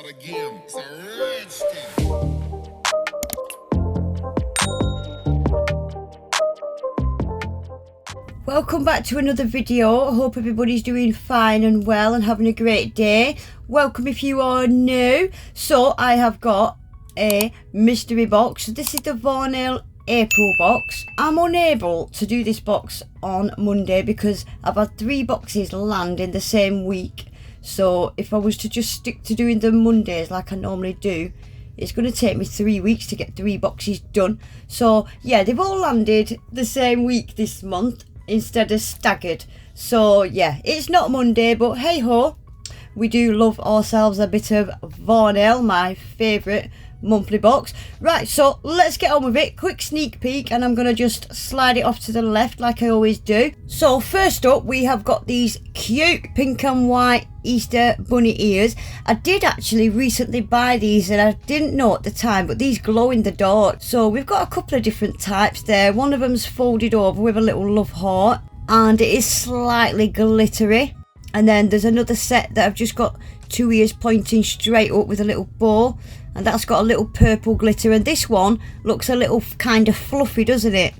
again. It's a Rhinestones. Welcome back to another video. I hope everybody's doing fine and well and having a great day. Welcome if you are new. So I have got a mystery box. This is the Varnail April box. I'm unable to do this box on Monday because I've had 3 boxes land in the same week. So if I was to just stick to doing them Mondays like I normally do, it's going to take me 3 weeks to get 3 boxes done. So yeah, they've all landed the same week this month instead of staggered. So yeah, it's not Monday, but hey ho, we do love ourselves a bit of Varnail, my favourite monthly box. Right, so let's get on with it. Quick sneak peek, and I'm going to just slide it off to the left like I always do. So first up, we have got these cute pink and white Easter bunny ears. I did actually recently buy these and I didn't know at the time, but these glow in the dark. So we've got a couple of different types there. One of them's folded over with a little love heart and it is slightly glittery. And then there's another set that I've just got 2 ears pointing straight up with a little bow, and that's got a little purple glitter, and this one looks a little kind of fluffy, doesn't it?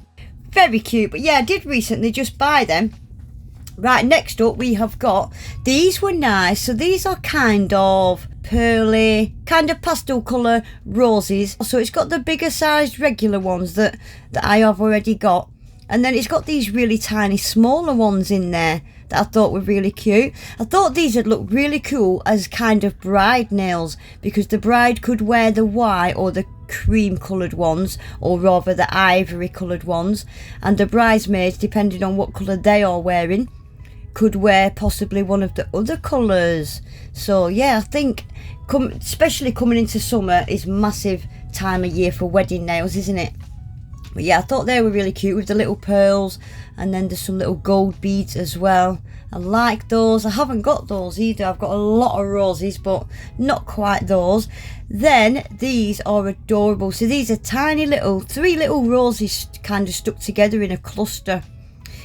Very cute. But yeah, I did recently just buy them. Right, next up we have got, these were nice. So these are kind of pearly, kind of pastel colour roses. So it's got the bigger sized regular ones that I have already got, and then it's got these really tiny smaller ones in there that I thought were really cute. I thought these would look really cool as kind of bride nails, because the bride could wear the white or the cream coloured ones, or rather the ivory coloured ones, and the bridesmaids, depending on what colour they are wearing, could wear possibly one of the other colours. So yeah, I think especially coming into summer is massive time of year for wedding nails, isn't it? But yeah, I thought they were really cute with the little pearls, and then there's some little gold beads as well. I like those. I haven't got those either. I've got a lot of roses, but not quite those. Then these are adorable. So these are tiny little, 3 little roses kind of stuck together in a cluster.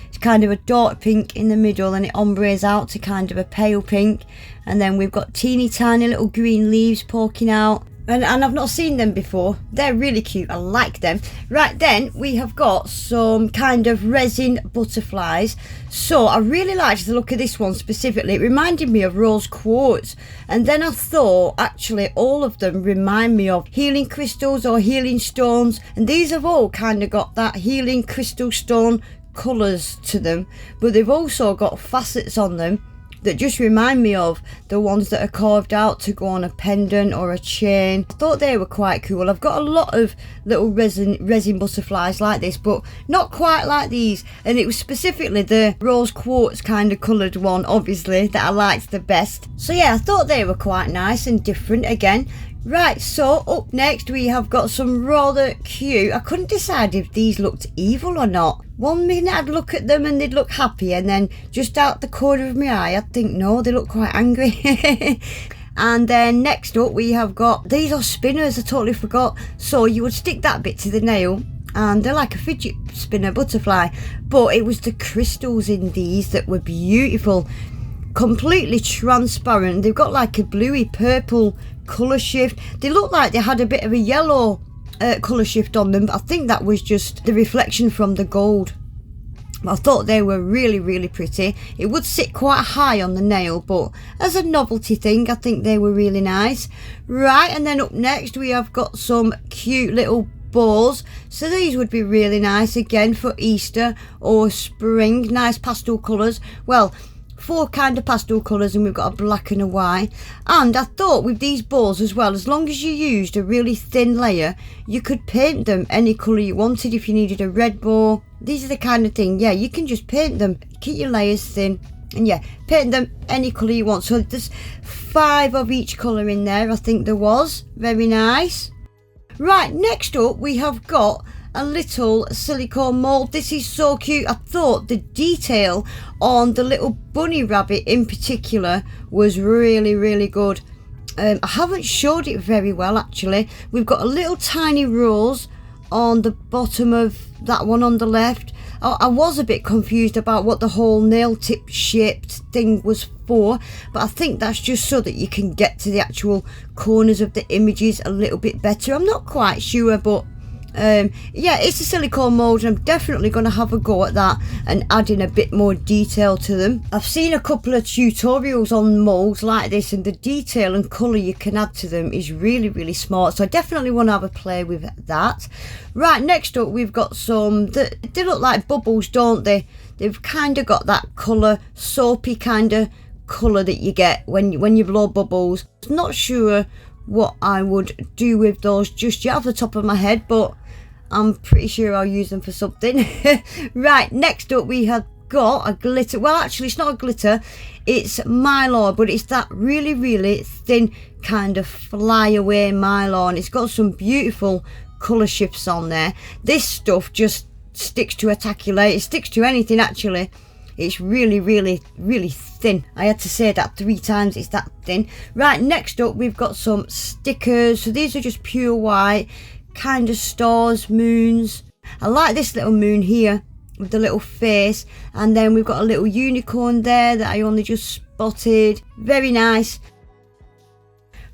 It's kind of a dark pink in the middle, and it ombres out to kind of a pale pink. And then we've got teeny tiny little green leaves poking out. And I've not seen them before. They're really cute. I like them. Right, then we have got some kind of resin butterflies. So I really liked the look of this one specifically. It reminded me of rose quartz. And then I thought, actually, all of them remind me of healing crystals or healing stones. And these have all kind of got that healing crystal stone colours to them. But they've also got facets on them that just remind me of the ones that are carved out to go on a pendant or a chain. I thought they were quite cool. I've got a lot of little resin butterflies like this, but not quite like these. And it was specifically the rose quartz kind of coloured one, obviously, that I liked the best. So yeah, I thought they were quite nice and different again. Right, so up next we have got some rather cute, I couldn't decide if these looked evil or not. One minute I'd look at them and they'd look happy, and then just out the corner of my eye I'd think no, they look quite angry. And then next up we have got, these are spinners, I totally forgot. So you would stick that bit to the nail and they're like a fidget spinner butterfly, but it was the crystals in these that were beautiful. Completely transparent. They've got like a bluey purple colour shift. They look like they had a bit of a yellow colour shift on them, but I think that was just the reflection from the gold. I thought they were really, really pretty. It would sit quite high on the nail, but as a novelty thing, I think they were really nice. Right, and then up next we have got some cute little bows. So these would be really nice again for Easter or spring. Nice pastel colours. Well, 4 kind of pastel colours, and we've got a black and a white. And I thought with these bows as well, as long as you used a really thin layer, you could paint them any colour you wanted. If you needed a red bow, these are the kind of thing, yeah, you can just paint them, keep your layers thin, and yeah, paint them any colour you want. So there's 5 of each colour in there, I think there was. Very nice. Right, next up we have got a little silicone mold. This is so cute. I thought the detail on the little bunny rabbit in particular was really, really good. I haven't showed it very well actually. We've got a little tiny rose on the bottom of that one on the left, I was a bit confused about what the whole nail tip shaped thing was for, but I think that's just so that you can get to the actual corners of the images a little bit better. I'm not quite sure, but yeah, it's a silicone mold, and I'm definitely going to have a go at that and add in a bit more detail to them. I've seen a couple of tutorials on molds like this, and the detail and colour you can add to them is really smart, so I definitely want to have a play with that. Right, next up we've got some, they look like bubbles, don't they? They've kind of got that colour, soapy kind of colour that you get when you blow bubbles. Not sure what I would do with those just yet off the top of my head, but I'm pretty sure I'll use them for something. Right, next up we have got a glitter. Well, actually it's not a glitter, it's mylar, but it's that really thin kind of flyaway mylar, and it's got some beautiful colour shifts on there. This stuff just sticks to a taculate, it sticks to anything actually. It's really thin. I had to say that 3 times, it's that thin. Right, next up we've got some stickers. So these are just pure white, kind of stars, moons. I like this little moon here with the little face, and then we've got a little unicorn there that I only just spotted. Very nice.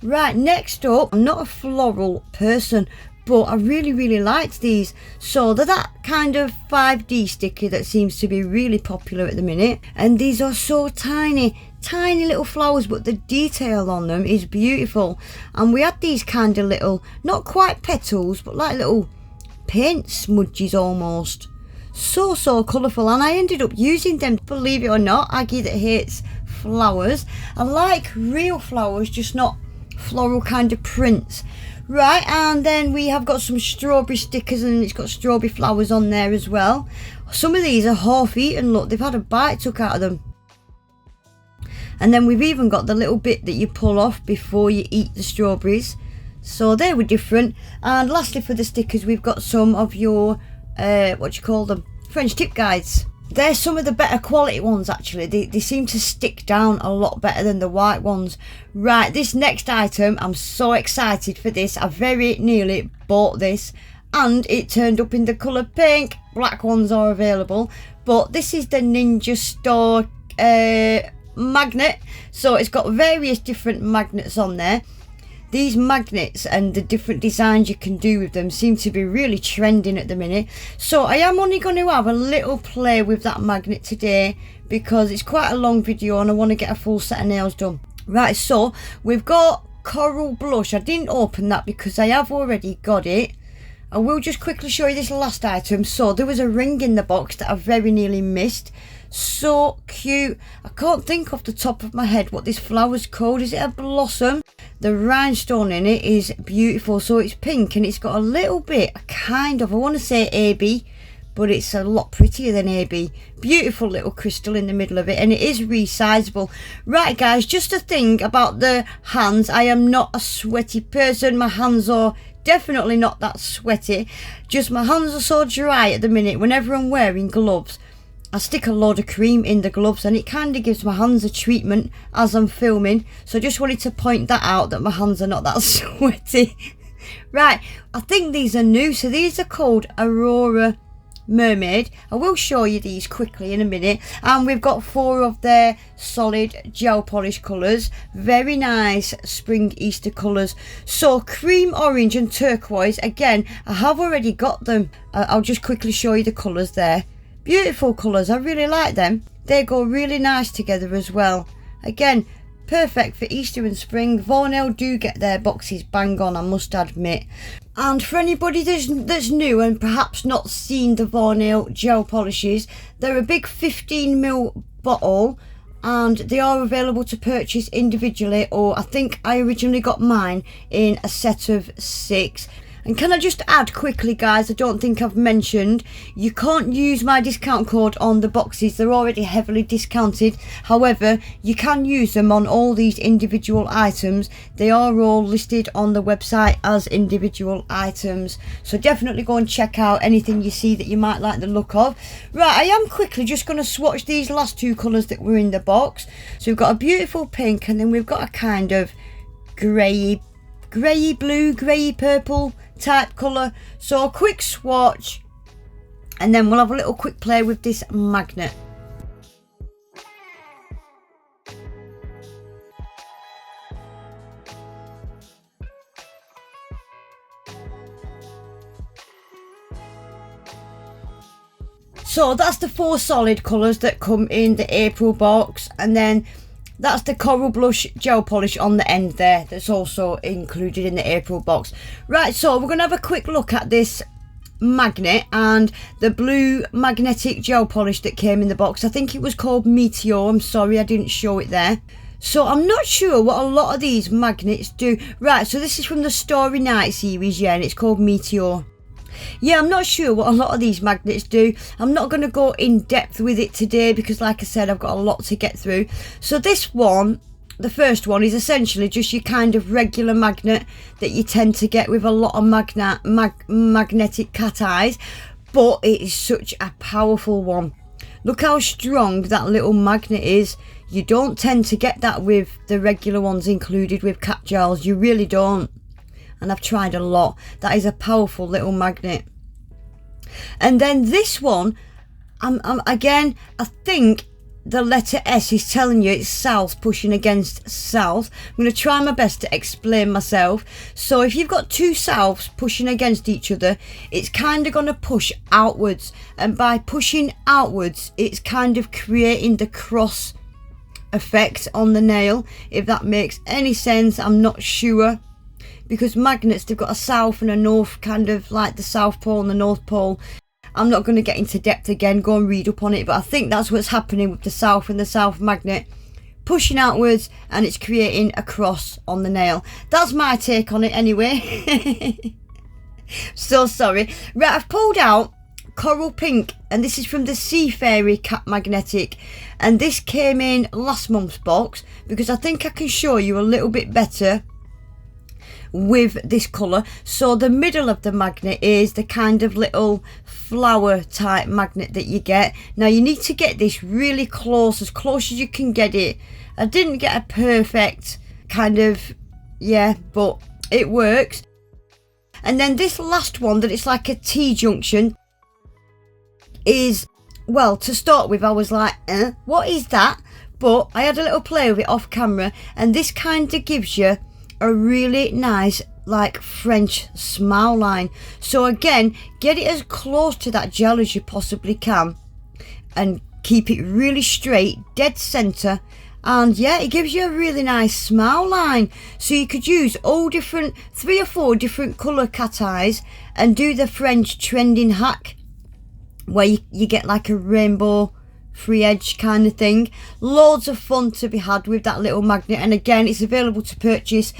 Right, next up, I'm not a floral person, but I really liked these. So they're that kind of 5D sticker that seems to be really popular at the minute, and these are so tiny little flowers, but the detail on them is beautiful. And we had these kind of little, not quite petals, but like little paint smudges almost. So colourful, and I ended up using them, believe it or not. Aggie that hates flowers, I like real flowers, just not floral kind of prints. Right, and then we have got some strawberry stickers, and it's got strawberry flowers on there as well. Some of these are half eaten, look, they've had a bite took out of them. And then we've even got the little bit that you pull off before you eat the strawberries, so they were different. And lastly for the stickers, we've got some of your what do you call them, French tip guides. They're some of the better quality ones actually. They seem to stick down a lot better than the white ones. Right, this next item, I'm so excited for this. I very nearly bought this and it turned up in the colour pink. Black ones are available, but this is the Ninja Store magnet. So it's got various different magnets on there. These magnets and the different designs you can do with them seem to be really trending at the minute. So I am only going to have a little play with that magnet today because it's quite a long video and I want to get a full set of nails done. Right, so we've got Coral Blush. I didn't open that because I have already got it. I will just quickly show you this last item. So there was a ring in the box that I very nearly missed. So cute. I can't think off the top of my head what this flower's called. Is it a blossom? The rhinestone in it is beautiful. So it's pink and it's got a little bit kind of, I want to say AB, but it's a lot prettier than AB. Beautiful little crystal in the middle of it, and it is resizable. Right guys, just a thing about the hands. I am not a sweaty person. My hands are definitely not that sweaty. Just my hands are so dry at the minute. Whenever I'm wearing gloves, I stick a load of cream in the gloves and it kind of gives my hands a treatment as I'm filming. So I just wanted to point that out, that my hands are not that sweaty. Right, I think these are new. So these are called Aurora Mermaid. I will show you these quickly in a minute. And we've got 4 of their solid gel polish colours. Very nice spring Easter colours. So cream, orange and turquoise. Again, I have already got them. I'll just quickly show you the colours there. Beautiful colours, I really like them. They go really nice together as well. Again, perfect for Easter and spring. Varnail do get their boxes bang on, I must admit. And for anybody that's new and perhaps not seen the Varnail gel polishes, they're a big 15ml bottle and they are available to purchase individually, or I think I originally got mine in a set of 6. And can I just add quickly guys, I don't think I've mentioned, you can't use my discount code on the boxes, they're already heavily discounted. However, you can use them on all these individual items. They are all listed on the website as individual items. So definitely go and check out anything you see that you might like the look of. Right, I am quickly just going to swatch these last 2 colours that were in the box. So we've got a beautiful pink and then we've got a kind of grey blue, grey purple type colour. So a quick swatch and then we'll have a little quick play with this magnet. So that's the 4 solid colours that come in the April box, and then that's the Coral Blush gel polish on the end there that's also included in the April box. Right, so we're going to have a quick look at this magnet and the blue magnetic gel polish that came in the box. I think it was called Meteor. I'm sorry I didn't show it there. So I'm not sure what a lot of these magnets do. Right, so this is from the Starry Night series, yeah, and it's called Meteor. Yeah, I'm not sure what a lot of these magnets do. I'm not going to go in depth with it today because, like I said, I've got a lot to get through. So this one, the first one, is essentially just your kind of regular magnet that you tend to get with a lot of magnetic cat eyes, but it is such a powerful one. Look how strong that little magnet is. You don't tend to get that with the regular ones included with cat gels. You really don't. And I've tried a lot. That is a powerful little magnet. And then this one, again, I think the letter S is telling you it's south pushing against south. I'm going to try my best to explain myself. So if you've got 2 souths pushing against each other, it's kind of going to push outwards. And by pushing outwards, it's kind of creating the cross effect on the nail. If that makes any sense, I'm not sure. Because magnets, they've got a south and a north, kind of like the South Pole and the North Pole. I'm not going to get into depth again, go and read up on it, but I think that's what's happening with the south and the south magnet. Pushing outwards and it's creating a cross on the nail. That's my take on it anyway. So sorry. Right, I've pulled out Coral Pink, and this is from the Sea Fairy Cat Magnetic. And this came in last month's box because I think I can show you a little bit better with this colour. So the middle of the magnet is the kind of little flower type magnet that you get. Now you need to get this really close as you can get it. I didn't get a perfect kind of, yeah, but it works. And then this last one that it's like a T-junction is, well, to start with I was like, what is that? But I had a little play with it off camera, and this kind of gives you a really nice like French smile line. So again, get it as close to that gel as you possibly can and keep it really straight, dead center, and yeah, it gives you a really nice smile line. So you could use all different 3 or 4 different color cat eyes and do the French trending hack where you get like a rainbow free edge kind of thing. Loads of fun to be had with that little magnet, and again, it's available to purchase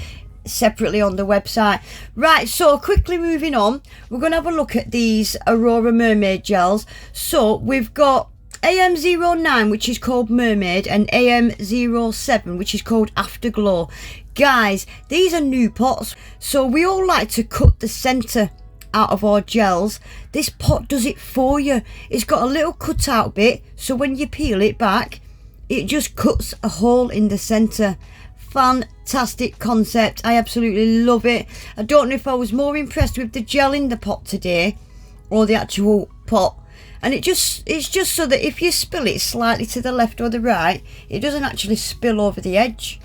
separately on the website. Right, so quickly moving on, we're going to have a look at these Aurora Mermaid gels. So we've got AM09, which is called Mermaid, and AM07, which is called Afterglow. Guys, these are new pots, so we all like to cut the center out of our gels. This pot does it for you. It's got a little cutout bit, so when you peel it back, it just cuts a hole in the center. Fantastic concept. I absolutely love it. I don't know if I was more impressed with the gel in the pot today or the actual pot. And it's just so that if you spill it slightly to the left or the right, it doesn't actually spill over the edge.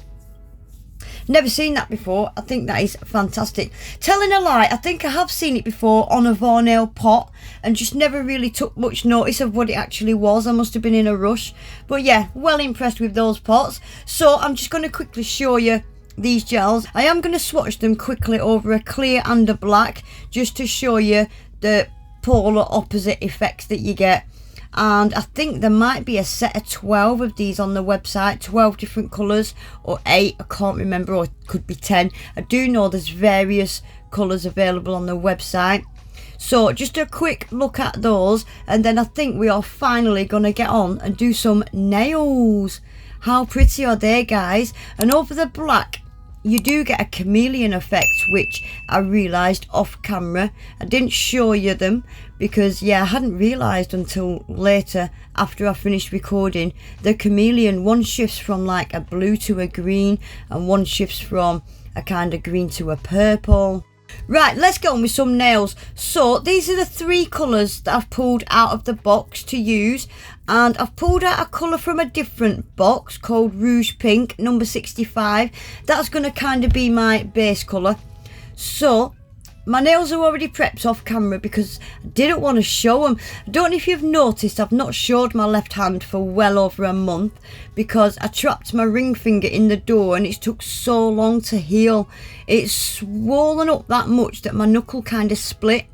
Never seen that before. I think that is fantastic. Telling a lie, I think I have seen it before on a Varnail pot and just never really took much notice of what it actually was. I must have been in a rush. But yeah, well impressed with those pots. So I'm just going to quickly show you these gels. I am going to swatch them quickly over a clear and a black just to show you the polar opposite effects that you get. And I think there might be a set of 12 of these on the website, 12 different colours, or 8, I can't remember, or it could be 10. I do know there's various colours available on the website. So just a quick look at those, and then I think we are finally going to get on and do some nails. How pretty are they, guys? And over the black, you do get a chameleon effect, which I realised off camera. I didn't show you them because, yeah, I hadn't realised until later after I finished recording. The chameleon, one shifts from like a blue to a green, and one shifts from a kind of green to a purple. Right, let's get on with some nails. So these are the 3 colours that I've pulled out of the box to use, and I've pulled out a colour from a different box called Rouge Pink number 65. That's going to kind of be my base colour. So my nails are already prepped off camera because I didn't want to show them. I don't know if you've noticed, I've not showed my left hand for well over a month because I trapped my ring finger in the door and it took so long to heal. It's swollen up that much that my knuckle kind of split,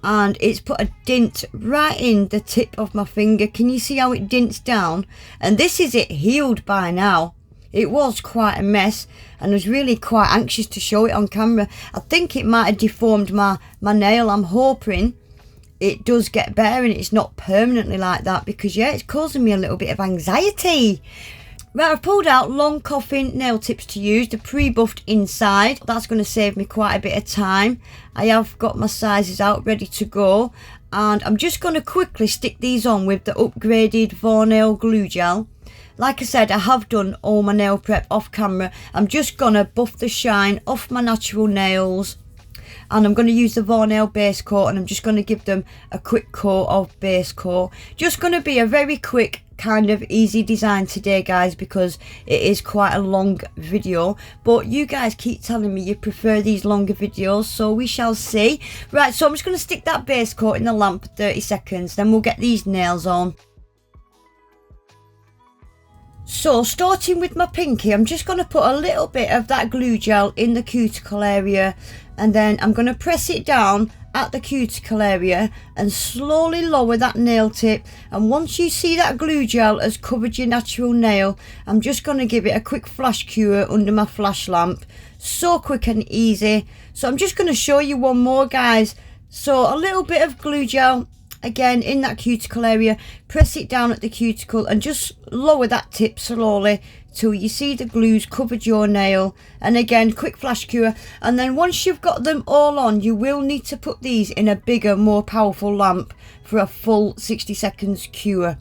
and it's put a dent right in the tip of my finger. Can you see how it dints down? And this is it healed by now. It was quite a mess and I was really quite anxious to show it on camera. I think it might have deformed my nail. I'm hoping it does get better and it's not permanently like that, because yeah, it's causing me a little bit of anxiety. Right, I've pulled out long coffin nail tips to use, the pre-buffed inside. That's going to save me quite a bit of time. I have got my sizes out ready to go, and I'm just going to quickly stick these on with the upgraded Varnail glue gel. Like I said, I have done all my nail prep off camera. I'm just going to buff the shine off my natural nails, and I'm going to use the Varnail base coat, and I'm just going to give them a quick coat of base coat. Just going to be a very quick kind of easy design today, guys, because it is quite a long video, but you guys keep telling me you prefer these longer videos, so we shall see. Right, so I'm just going to stick that base coat in the lamp for 30 seconds, then we'll get these nails on. So starting with my pinky, I'm just going to put a little bit of that glue gel in the cuticle area, and then I'm going to press it down at the cuticle area and slowly lower that nail tip. And once you see that glue gel has covered your natural nail, I'm just going to give it a quick flash cure under my flash lamp. So quick and easy. So I'm just going to show you one more, guys. So a little bit of glue gel again in that cuticle area, press it down at the cuticle and just lower that tip slowly till you see the glue's covered your nail, and again quick flash cure. And then once you've got them all on, you will need to put these in a bigger, more powerful lamp for a full 60 seconds cure.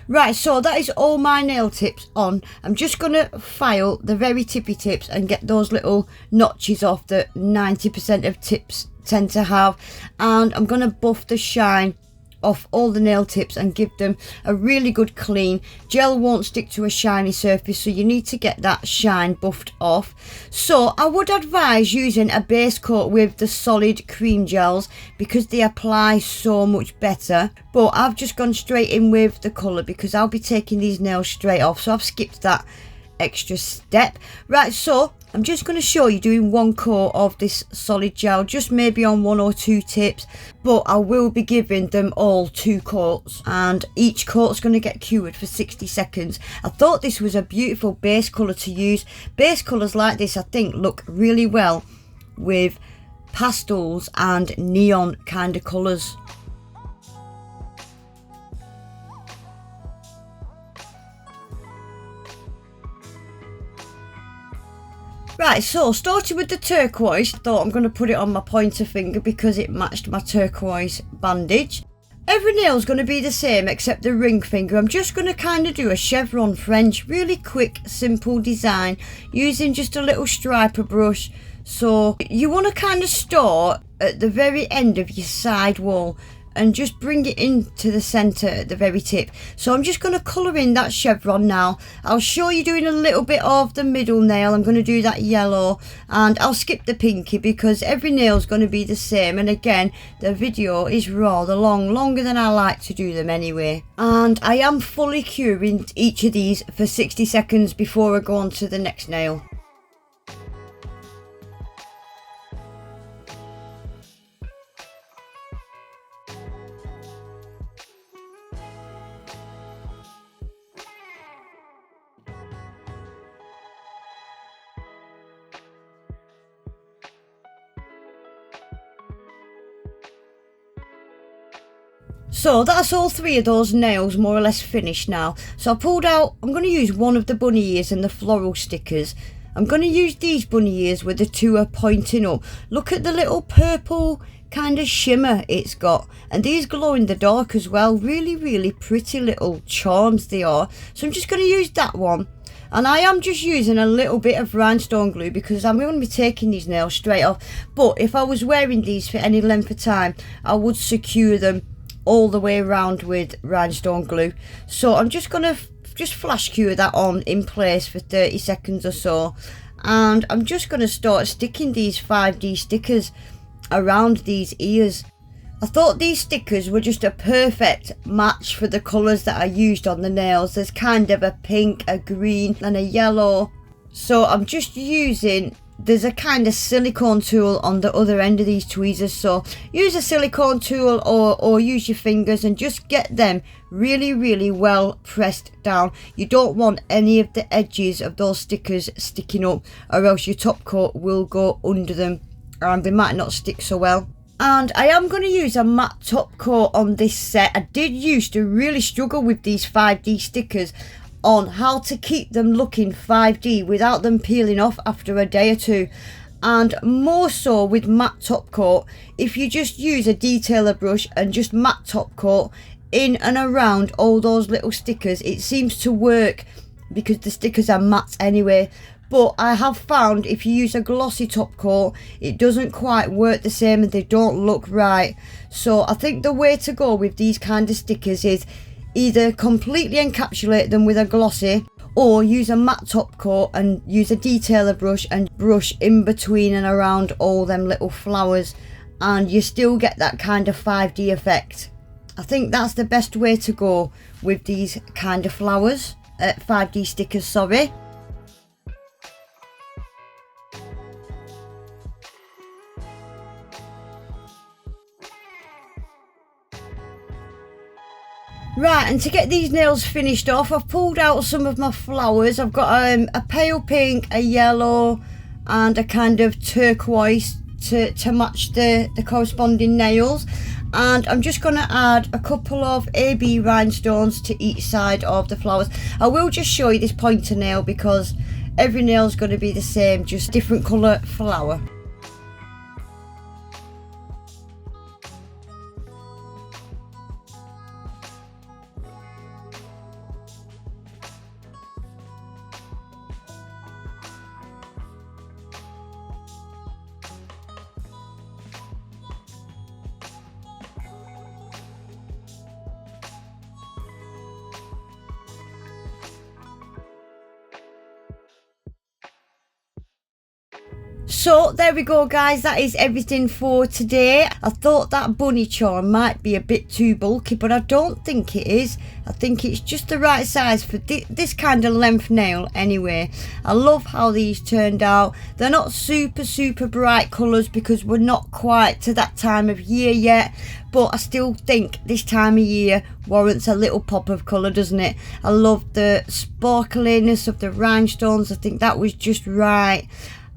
Right, so that is all my nail tips on. I'm just going to file the very tippy tips and get those little notches off that 90% of tips tend to have, and I'm going to buff the shine off all the nail tips and give them a really good clean. Gel won't stick to a shiny surface, so you need to get that shine buffed off. So I would advise using a base coat with the solid cream gels because they apply so much better, but I've just gone straight in with the colour because I'll be taking these nails straight off, so I've skipped that extra step. Right, so I'm just going to show you doing one coat of this solid gel, just maybe on 1 or 2 tips, but I will be giving them all 2 coats, and each coat's going to get cured for 60 seconds. I thought this was a beautiful base colour to use. Base colours like this I think look really well with pastels and neon kind of colours. Right, so starting with the turquoise, thought I'm going to put it on my pointer finger because it matched my turquoise bandage. Every nail's going to be the same except the ring finger. I'm just going to kind of do a chevron French, really quick, simple design using just a little striper brush. So you want to kind of start at the very end of your side wall and just bring it into the centre at the very tip. So I'm just going to colour in that chevron now. I'll show you doing a little bit of the middle nail. I'm going to do that yellow, and I'll skip the pinky because every nail's going to be the same, and again the video is rather long, longer than I like to do them anyway. And I am fully curing each of these for 60 seconds before I go on to the next nail. So that's all 3 of those nails more or less finished now. So I pulled out, I'm going to use one of the bunny ears and the floral stickers. I'm going to use these bunny ears where the 2 are pointing up. Look at the little purple kind of shimmer it's got, and these glow in the dark as well. Really, really pretty little charms they are. So I'm just going to use that one, And I am just using a little bit of rhinestone glue because I'm going to be taking these nails straight off. But if I was wearing these for any length of time, I would secure them all the way around with rhinestone glue. So I'm just going to just flash cure that on in place for 30 seconds or so. And I'm just going to start sticking these 5D stickers around these ears. I thought these stickers were just a perfect match for the colours that I used on the nails. There's kind of a pink, a green and a yellow. So I'm just using, there's a kind of silicone tool on the other end of these tweezers. So use a silicone tool or use your fingers and just get them really well pressed down. You don't want any of the edges of those stickers sticking up, or else your top coat will go under them and they might not stick so well. And I am going to use a matte top coat on this set. I did used to really struggle with these 5D stickers on how to keep them looking 5D without them peeling off after a day or two. And more so with matte top coat, if you just use a detailer brush and just matte top coat in and around all those little stickers, it seems to work because the stickers are matte anyway. But I have found if you use a glossy top coat, it doesn't quite work the same and they don't look right. So I think the way to go with these kind of stickers is either completely encapsulate them with a glossy, or use a matte top coat and use a detailer brush and brush in between and around all them little flowers, and you still get that kind of 5D effect. I think that's the best way to go with these kind of flowers, 5D stickers, sorry. Right, and to get these nails finished off, I've pulled out some of my flowers. I've got a pale pink, a yellow and a kind of turquoise to match the corresponding nails. And I'm just going to add a couple of AB rhinestones to each side of the flowers. I will just show you this pointer nail because every nail is going to be the same, just different colour flower. So there we go guys, that is everything for today. I thought that bunny charm might be a bit too bulky, but I don't think it is. I think it's just the right size for this kind of length nail anyway. I love how these turned out. They're not super bright colours because we're not quite to that time of year yet, but I still think this time of year warrants a little pop of colour, doesn't it? I love the sparkliness of the rhinestones. I think that was just right.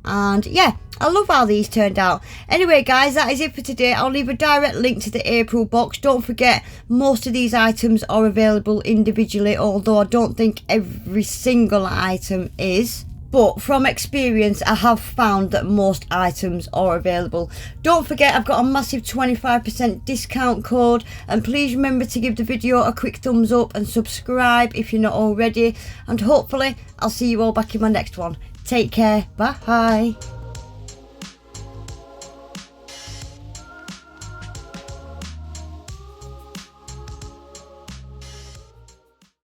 And yeah, I love how these turned out. Anyway guys, that is it for today. I'll leave a direct link to the April box. Don't forget, most of these items are available individually, although I don't think every single item is. But from experience, I have found that most items are available. Don't forget, I've got a massive 25% discount code. And please remember to give the video a quick thumbs up and subscribe if you're not already. And hopefully, I'll see you all back in my next one. Take care. Bye.